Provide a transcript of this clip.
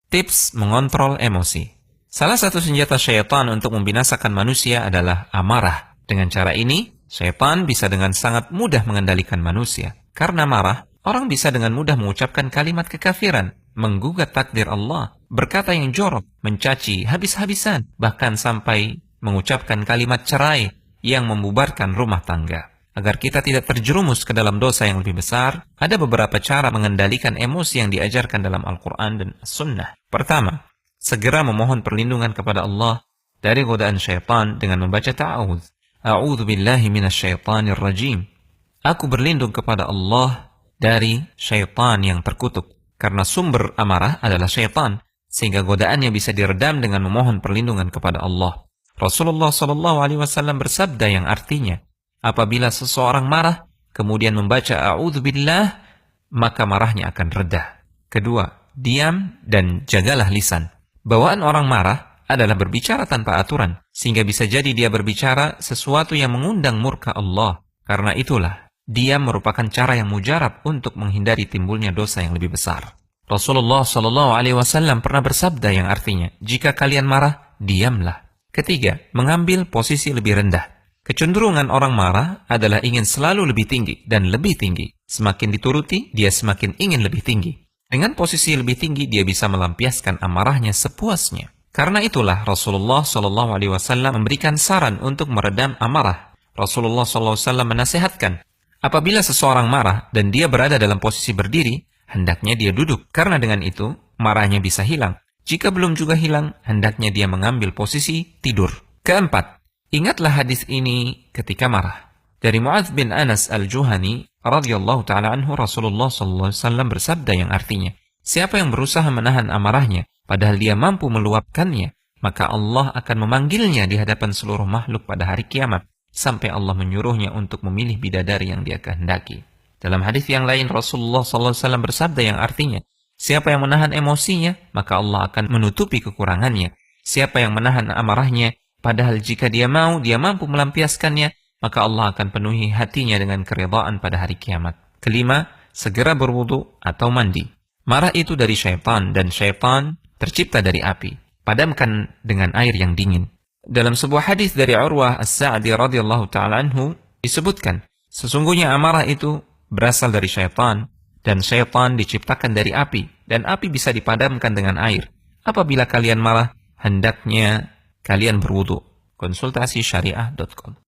Tips mengontrol emosi. Salah satu senjata syaitan untuk membinasakan manusia adalah amarah. Dengan cara ini, syaitan bisa dengan sangat mudah mengendalikan manusia. Karena marah, orang bisa dengan mudah mengucapkan kalimat kekafiran, menggugat takdir Allah, berkata yang jorok, mencaci habis-habisan, bahkan sampai mengucapkan kalimat cerai yang membubarkan rumah tangga. Agar kita tidak terjerumus ke dalam dosa yang lebih besar, ada beberapa cara mengendalikan emosi yang diajarkan dalam Al-Quran dan As-Sunnah. Pertama, segera memohon perlindungan kepada Allah dari godaan syaitan dengan membaca ta'awudz. A'udzu billahi minasyaitonir rajim. Aku berlindung kepada Allah dari syaitan yang terkutuk. Karena sumber amarah adalah syaitan, sehingga godaannya bisa diredam dengan memohon perlindungan kepada Allah. Rasulullah SAW bersabda yang artinya, apabila seseorang marah, kemudian membaca a'udzubillah, maka marahnya akan reda. Kedua, diam dan jagalah lisan. Bawaan orang marah adalah berbicara tanpa aturan, sehingga bisa jadi dia berbicara sesuatu yang mengundang murka Allah. Karena itulah, diam merupakan cara yang mujarab untuk menghindari timbulnya dosa yang lebih besar. Rasulullah SAW pernah bersabda yang artinya, jika kalian marah, diamlah. Ketiga, mengambil posisi lebih rendah. Kecenderungan orang marah adalah ingin selalu lebih tinggi dan lebih tinggi. Semakin dituruti, dia semakin ingin lebih tinggi. Dengan posisi lebih tinggi, dia bisa melampiaskan amarahnya sepuasnya. Karena itulah Rasulullah SAW memberikan saran untuk meredam amarah. Rasulullah SAW menasihatkan, apabila seseorang marah dan dia berada dalam posisi berdiri, hendaknya dia duduk. Karena dengan itu, marahnya bisa hilang. Jika belum juga hilang, hendaknya dia mengambil posisi tidur. Keempat, ingatlah hadis ini ketika marah. Dari Mu'adz bin Anas al-Juhani radhiyallahu ta'ala anhu, Rasulullah SAW bersabda yang artinya, siapa yang berusaha menahan amarahnya, padahal dia mampu meluapkannya, maka Allah akan memanggilnya di hadapan seluruh makhluk pada hari kiamat, sampai Allah menyuruhnya untuk memilih bidadari yang dia kehendaki. Dalam hadis yang lain, Rasulullah SAW bersabda yang artinya, siapa yang menahan emosinya, maka Allah akan menutupi kekurangannya. Siapa yang menahan amarahnya, padahal jika dia mau, dia mampu melampiaskannya, maka Allah akan penuhi hatinya dengan keridhaan pada hari kiamat. Kelima, segera berwudu atau mandi. Marah itu dari syaitan, dan syaitan tercipta dari api. Padamkan dengan air yang dingin. Dalam sebuah hadis dari Urwah As-Sa'di radhiyallahu ta'ala anhu, disebutkan, sesungguhnya amarah itu berasal dari syaitan, dan syaitan diciptakan dari api, dan api bisa dipadamkan dengan air. Apabila kalian marah, hendaknya kalian berwudu. Konsultasi syariah.com